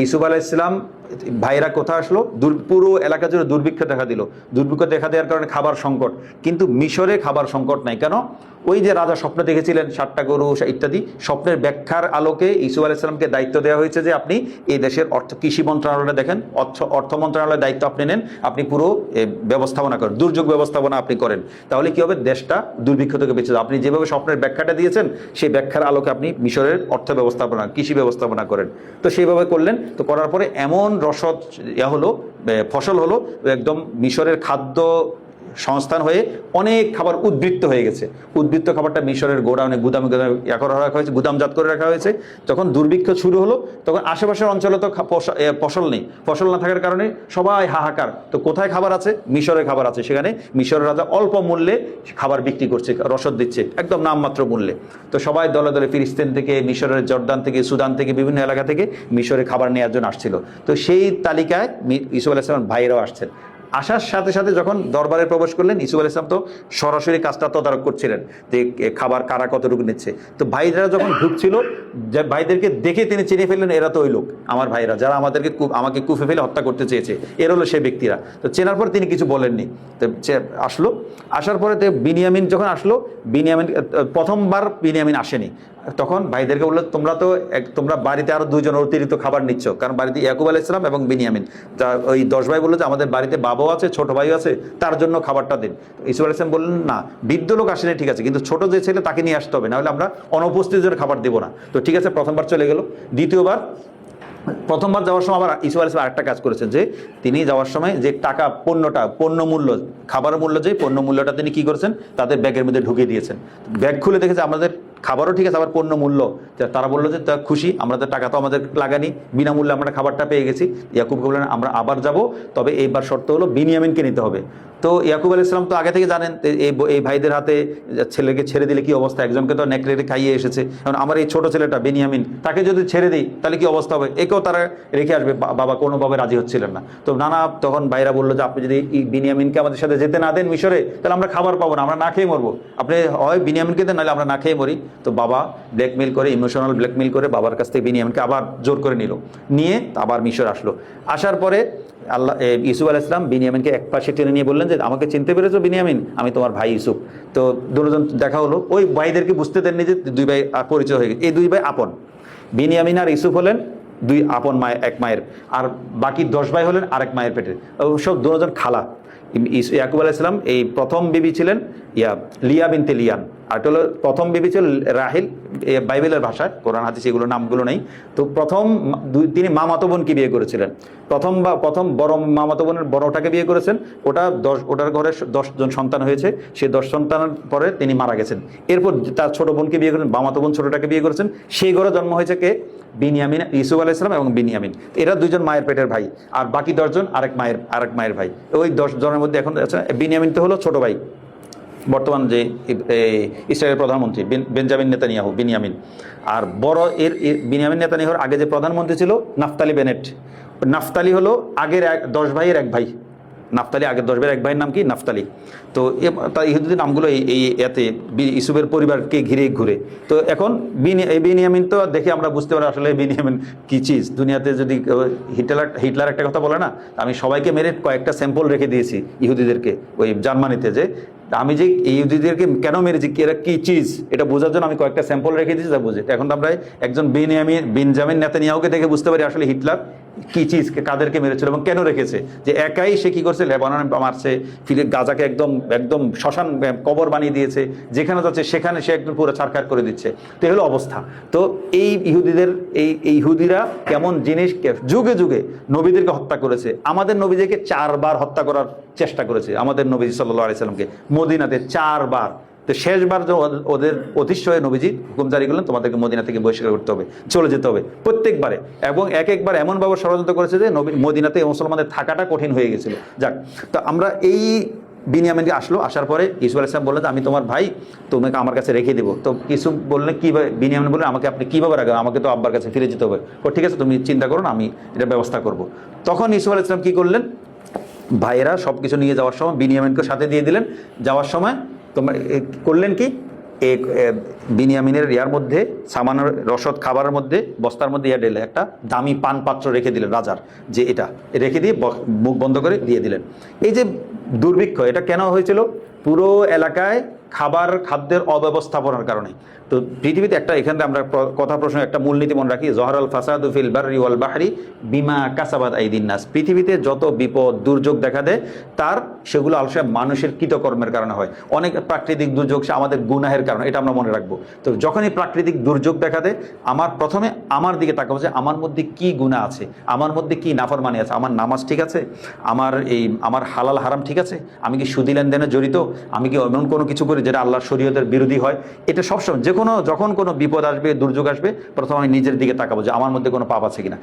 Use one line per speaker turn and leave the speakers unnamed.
ইউসুফ আলাইহিস সালাম ভাইরা কোথায় আসলো, পুরো এলাকা জুড়ে দুর্ভিক্ষ দেখা দিল। দুর্ভিক্ষ দেখা দেওয়ার কারণে খাবার সংকট, কিন্তু মিশরে খাবার সংকট নাই কেন? ওই যে রাজা স্বপ্ন দেখেছিলেন 7টা গরু ইত্যাদি, স্বপ্নের ব্যাখ্যার আলোকে ইউসুফ আলাইহিস সালামকে দায়িত্ব দেওয়া হয়েছে যে আপনি এই দেশের কৃষি মন্ত্রণালয়টা দেখেন, অর্থ মন্ত্রণালয়ের দায়িত্ব আপনি নেন, আপনি পুরো ব্যবস্থাপনা করেন, দুর্যোগ ব্যবস্থাপনা আপনি করেন, তাহলে কি হবে, দেশটা দুর্ভিক্ষ থেকে বেঁচে যাবে। আপনি যেভাবে স্বপ্নের ব্যাখ্যাটা দিয়েছেন সেই ব্যাখ্যার আলোকে আপনি মিশরের অর্থ ব্যবস্থাপনা, কৃষি ব্যবস্থাপনা করেন। তো সেইভাবে করলেন। তো করার পরে এমন রসদ হলো, ফসল হলো, একদম মিশরের খাদ্য সংস্থান হয়ে অনেক খাবার উদ্বৃত্ত হয়ে গেছে। উদ্বৃত্ত খাবারটা মিশরের গোডাউনে গুদামে রাখা হয়েছে, গুদামজাত করে রাখা হয়েছে। যখন দুর্ভিক্ষ শুরু হলো তখন আশেপাশের অঞ্চলে তো ফসল নেই, ফসল না থাকার কারণে সবাই হাহাকার। তো কোথায় খাবার আছে? মিশরে খাবার আছে। সেখানে মিশরের রাজা অল্প মূল্যে খাবার বিক্রি করছে, রসদ দিচ্ছে একদম নামমাত্র মূল্যে। তো সবাই দলে দলে ফিলিস্তিন থেকে, মিশরের জর্দান থেকে, সুদান থেকে, বিভিন্ন এলাকা থেকে মিশরে খাবার নেওয়ার জন্য আসছিল। তো সেই তালিকায় ইউসুফ আলাইহিস সালাম ভাইরাও আসছেন। আসার সাথে সাথে যখন দরবারে প্রবেশ করলেন, ইউসুফ আলাইহিস সালাম তো সরাসরি কাজটা তদারক করছিলেন যে খাবার কারা কতটুকু নিচ্ছে। তো ভাইরা যখন ঢুকছিল, যে ভাইদেরকে দেখে তিনি চিনে ফেললেন এরা তো ওই লোক, আমার ভাইরা যারা আমাকে কুফে ফেলে হত্যা করতে চেয়েছে, এর হলো সেই ব্যক্তিরা। তো চেনার পর তিনি কিছু বলেননি। তো আসলো, আসার পরে বিনিয়ামিন যখন আসলো, প্রথমবার বিনিয়ামিন আসেনি। তখন ভাইদেরকে বললো তোমরা বাড়িতে আরো 2 জন অতিরিক্ত খাবার নিচ্ছ, কারণ বাড়িতে ইয়াকুব আলাইহিস সালাম এবং বিনিয়ামিন, ওই 10 ভাই বললো যে আমাদের বাড়িতে বাবাও আছে, ছোট ভাইও আছে, তার জন্য খাবারটা দিন। ইউসুফ আলাইহিস সালাম বললেন না, বৃদ্ধ লোক আসেনি ঠিক আছে, কিন্তু ছোট যে ছেলে তাকে নিয়ে আসতে হবে, নাহলে আমরা অনুপস্থিত জন্য খাবার দেবো না। তো ঠিক আছে, প্রথমবার চলে গেল। প্রথমবার যাওয়ার সময় আবার ইউসুফ আলাইহিস সালাম আরেকটা কাজ করেছেন, যে তিনি যাওয়ার সময় যে টাকা, পণ্য মূল্য, খাবারের মূল্য, যে পণ্য মূল্যটা তিনি কি করেছেন, তাদের ব্যাগের মধ্যে ঢুকিয়ে দিয়েছেন। ব্যাগ খুলে দেখেছে আমাদের খাবারও ঠিক আছে, আবার পণ্য মূল্য। তারা বললো যে তা খুশি, আমরা তো টাকা তো আমাদের লাগানি, বিনামূল্যে আমরা খাবারটা পেয়ে গেছি। ইয়াকুব বললেন আমরা আবার যাব, তবে এইবার শর্ত হলো বিনিয়ামিনকে নিতে হবে। তো ইয়াকুব আলাইহিস সালাম তো আগে থেকে জানেন এই ভাইদের হাতে ছেলেকে ছেড়ে দিলে কি অবস্থা, একজনকে তো নেকড়ে খাইয়ে এসেছে, এখন আমার এই ছোট ছেলেটা বেনিয়ামিন, তাকে যদি ছেড়ে দিই তাহলে কি অবস্থা হবে, একেও তারা রেখে আসবে। বাবা কোনোভাবে রাজি হচ্ছিলেন না। তো তখন ভাইরা বললো যে আপনি যদি এই বিনিয়ামিনকে আমাদের সাথে যেতে না দেন মিশরে, তাহলে আমরা খাবার পাবো না, আমরা না খেয়ে মরবো। আপনি হয় বিনিয়ামিনকে দেন, নাহলে আমরা না খেয়ে মরি। তো বাবা ব্ল্যাকমেল করে, ইমোশনাল ব্ল্যাকমেল করে বাবার কাছ থেকে বিনিয়ামিনকে আবার জোর করে নিয়ে আবার মিশর আসলো। আসার পরে ইউসুফ আলাইহিস সালাম বিনিয়ামিনকে এক পাশে টেনে নিয়ে বললেন যে আমাকে চিনতে পেরেছো বিনিয়ামিন, আমি তোমার ভাই ইউসুফ। তো দুজন দেখা হলো। ওই ভাইদেরকে বুঝতে দেননি যে 2 ভাই পরিচয় হয়ে গেছে। এই 2 ভাই আপন, বিনিয়ামিন আর ইউসুফ হলেন 2 আপন এক মায়ের, আর বাকি 10 ভাই হলেন আরেক মায়ের পেটের। সব দুজন খালা। ইয়াকুব আলাইহিস সালাম এই প্রথম বিবি ছিলেন লিয়া বিনতে লিয়ান, আর হলো প্রথম বিবি ছিল রাহিল। বাইবেলের ভাষায়, কোরআন হাদিস এগুলো নামগুলো নেই। তো তিনি মামাতো বোনকে বিয়ে করেছিলেন। প্রথম বড় মামাতো বোনের বড়টাকে বিয়ে করেছেন। ওটার ঘরে 10 জন সন্তান হয়েছে। সেই 10 সন্তানের পরে তিনি মারা গেছেন। এরপর তার ছোট বোনকে বিয়ে করেন, মামাতো বোন ছোটটাকে বিয়ে করেছেন। সেই ঘরে জন্ম হয়েছে কে? বিনিয়ামিন, ইউসুফ আলাইহিস সালাম এবং বিনিয়ামিন। এরা 2 জন মায়ের পেটের ভাই, আর বাকি 10 জন আরেক মায়ের ভাই। ওই 10 জনের মধ্যে এখন বিনিয়ামিন তো হলো ছোট ভাই, বর্তমান যে ইসরায়েলের প্রধানমন্ত্রী বেঞ্জামিন নেতানিয়াহু, বিনিয়ামিন। আর বড় বিনিয়ামিন নেতানিয়াহুর আগে যে প্রধানমন্ত্রী ছিল নাফতালি বেনেট। নাফতালি হলো আগের 10 ভাইয়ের এক ভাই। নাফতালি আগের 10 ভাইয়ের এক ভাইয়ের নাম কি? নাফতালি। তো তার ইহুদিদের নামগুলো এতে ইউসুফের পরিবারকে ঘুরে। তো এখন বিনিয়ামিন তো দেখে আমরা বুঝতে পারি আসলে বিনিয়ামিন কি চিজ। দুনিয়াতে যদি হিটলার একটা কথা বলে না, আমি সবাইকে মেরে কয়েকটা স্যাম্পল রেখে দিয়েছি ইহুদিদেরকে ওই জার্মানিতে, যে আমি যে ইহুদিদেরকে কেন মেরেছি, এরা কি চিজ, এটা বোঝার জন্য আমি কয়েকটা স্যাম্পল রেখে দিয়েছি, যা বুঝে। এখন আমরা একজন বেঞ্জামিন নেতানিয়াহুকে দেখে বুঝতে পারি আসলে হিটলার কি চিজ, কাদেরকে মেরেছিল এবং কেন রেখেছে। যে একাই সে কি করছে, লেবাননে মারছে, গাজাকে একদম শ্মশান কবর বানিয়ে দিয়েছে, যেখানে যাচ্ছে সেখানে সে একদম পুরো ছারখার করে দিচ্ছে। তো এই হলো অবস্থা। তো এই ইহুদিরা কেমন জিনিস, যুগে যুগে নবীদেরকে হত্যা করেছে। আমাদের নবীদেরকে 4 বার হত্যা করার চেষ্টা করেছে, আমাদের নবী সাল্লাল্লাহু আলাইহি সাল্লামকে মদিনাতে 4 বার। তো শেষবার ওদের অতিষ্ঠ হয়ে নবীজি হুকুম জারি করলেন তোমাদেরকে মদিনা থেকে বহিষ্কার করতে হবে, চলে যেতে হবে প্রত্যেকবারে। এবং একবার এমনভাবে ষড়যন্ত্র করেছে যে মদিনাতে মুসলমানদের থাকাটা কঠিন হয়ে গেছিল। যাক, তো আমরা এই বিনিয়ামিনকে আসার পরে ইউসুফ আলাইহিস সালাম বললেন আমি তোমার ভাই, তোমাকে আমার কাছে রেখে দেবো। তো ইউসুফ বললেন কীভাবে, বিনিয়ামিন বললেন আপনি কীভাবে রাখবেন, আমাকে তো আব্বার কাছে ফিরে যেতে হবে। ঠিক আছে, তুমি চিন্তা করো না, আমি এটা ব্যবস্থা করব। তখন ইউসুফ আলাইহিস সালাম কী করলেন, ভাইয়েরা সব কিছু নিয়ে যাওয়ার সময় বিনিয়ামিনকে সাথে দিয়ে দিলেন। যাওয়ার সময় তোমরা করলেন কি, বিনিয়ামিনের ইয়ার মধ্যে সামান্য রসদ খাবারের মধ্যে বস্তার মধ্যে ইয়া ঢেলে একটা দামি পান পাত্র রেখে দিলেন রাজার, যে এটা রেখে দিয়ে মুখ বন্ধ করে দিয়ে দিলেন। এই যে দুর্ভিক্ষ, এটা কেন হয়েছিল? পুরো এলাকায় খাদ্যের অব্যবস্থাপনার কারণে। তো পৃথিবীতে একটা, এখানে আমরা কথা প্রশ্ন একটা মূলনীতি মনে রাখি, জহরাল ফাসাদু ফিল বাররি ওয়াল বাহরি বিমা কাসাবাত আইদিন নাস। পৃথিবীতে যত বিপদ দুর্যোগ দেখা দেয় সেগুলো আসলে মানুষের কৃতকর্মের কারণে হয়। অনেক প্রাকৃতিক দুর্যোগ সে আমাদের গুনাহের কারণে, এটা আমরা মনে রাখবো। তো যখনই প্রাকৃতিক দুর্যোগ দেখা দেয়, প্রথমে আমার দিকে তাকাবো যে আমার মধ্যে কি গুনাহ আছে, আমার মধ্যে কি নাফরমানি আছে, আমার নামাজ ঠিক আছে, আমার হালাল হারাম ঠিক আছে, আমি কি সুদি লেনদেনে জড়িত, আমি কি এমন কোনো কিছু করি যেটা আল্লাহর শরীয়তের বিরোধী হয়। এটা সবসময় যখন কোনো বিপদ আসবে, দুর্যোগ আসবে, প্রথমে আমি নিজের দিকে তাকাবো যে আমার মধ্যে কোনো পাপ আছে কিনা।